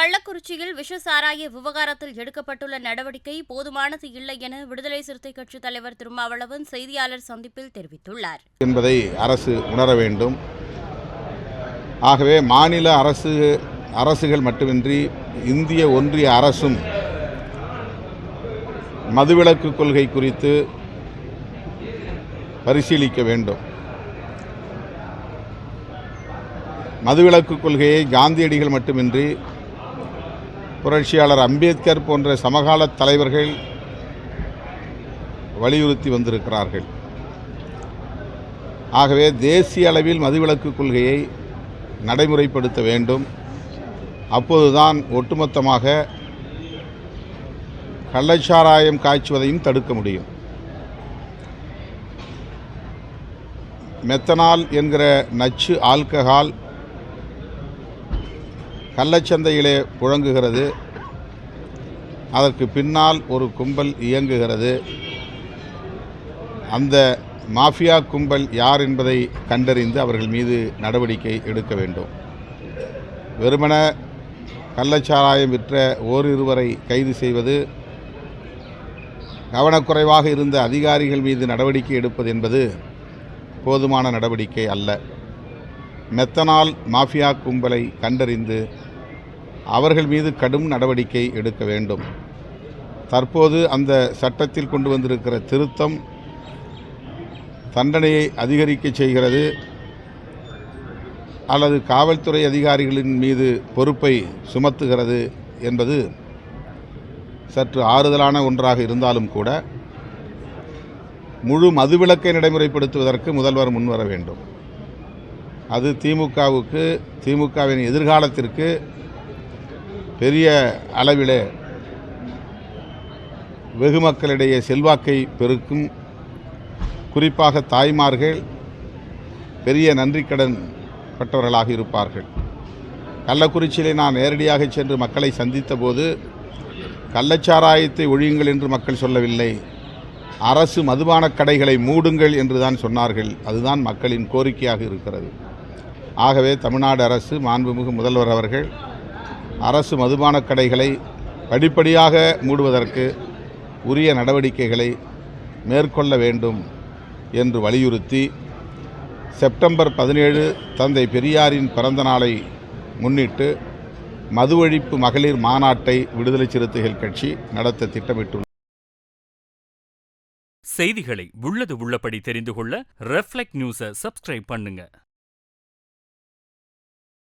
கள்ளக்குறிச்சியில் விஷசாராய விவகாரத்தில் எடுக்கப்பட்டுள்ள நடவடிக்கை போதுமானது இல்லை என விடுதலை சிறுத்தைக் கட்சித் தலைவர் திருமாவளவன் செய்தியாளர் சந்திப்பில் தெரிவித்துள்ளார் என்பதை அரசு உணர வேண்டும். ஆகவே மாநில அரசுகள் மட்டுமின்றி இந்திய ஒன்றிய அரசும் மதுவிலக்கு கொள்கை குறித்து பரிசீலிக்க வேண்டும். மதுவிலக்கு கொள்கையை காந்தியடிகள் மட்டுமின்றி புரட்சியாளர் அம்பேத்கர் போன்ற சமகால தலைவர்கள் வலியுறுத்தி வந்திருக்கிறார்கள். ஆகவே தேசிய அளவில் மதுவிலக்கு கொள்கையை நடைமுறைப்படுத்த வேண்டும். அப்போதுதான் ஒட்டுமொத்தமாக கள்ளச்சாராயம் காய்ச்சுவதையும் தடுக்க முடியும். மெத்தனால் என்கிற நச்சு ஆல்கஹால் கள்ளச்சந்தையிலே புழங்குகிறது. அதற்கு பின்னால் ஒரு கும்பல் இயங்குகிறது. அந்த மாஃபியா கும்பல் யார் என்பதை கண்டறிந்து அவர்கள் மீது நடவடிக்கை எடுக்க வேண்டும். வெறுமன கள்ளச்சாராயம் விற்ற ஓரிருவரை கைது செய்வது, கவனக்குறைவாக இருந்த அதிகாரிகள் மீது நடவடிக்கை எடுப்பது என்பது போதுமான நடவடிக்கை அல்ல. மெத்தனால் மாஃபியா கும்பலை கண்டறிந்து அவர்கள் மீது கடும் நடவடிக்கை எடுக்க வேண்டும். தற்போது அந்த சட்டத்தில் கொண்டு வந்திருக்கிற திருத்தம் தண்டனையை அதிகரிக்க செய்கிறது அல்லது காவல்துறை அதிகாரிகளின் மீது பொறுப்பை சுமத்துகிறது என்பது சற்று ஆறுதலான ஒன்றாக இருந்தாலும் கூட முழு மதுவிலக்கை நடைமுறைப்படுத்துவதற்கு முதல்வர் முன்வர வேண்டும். அது திமுகவின் எதிர்காலத்திற்கு பெரிய அளவிலே வெகு மக்களிடையே செல்வாக்கை பெருக்கும். குறிப்பாக தாய்மார்கள் பெரிய நன்றிக்கடன் பட்டவர்களாக இருப்பார்கள். கள்ளக்குறிச்சியிலே நான் நேரடியாக சென்று மக்களை சந்தித்த போது கள்ளச்சாராயத்தை ஒழியுங்கள் என்று மக்கள் சொல்லவில்லை, அரசு மதுபான கடைகளை மூடுங்கள் என்று தான் சொன்னார்கள். அதுதான் மக்களின் கோரிக்கையாக இருக்கிறது. ஆகவே தமிழ்நாடு அரசு, மாண்புமிகு முதல்வர் அவர்கள் அரசு மதுபான கடைகளை படிப்படியாக மூடுவதற்கு உரிய நடவடிக்கைகளை மேற்கொள்ள வேண்டும் என்று வலியுறுத்தி செப்டம்பர் 17 தந்தை பெரியாரின் பிறந்த நாளை முன்னிட்டு மது ஒழிப்பு மகளிர் மாநாட்டை விடுதலை சிறுத்தைகள் கட்சி நடத்த திட்டமிட்டுள்ளது. செய்திகளை உள்ளது உள்ளபடி தெரிந்து கொள்ள ரெஃப்ளெக்ட் நியூஸை சப்ஸ்கிரைப் பண்ணுங்க.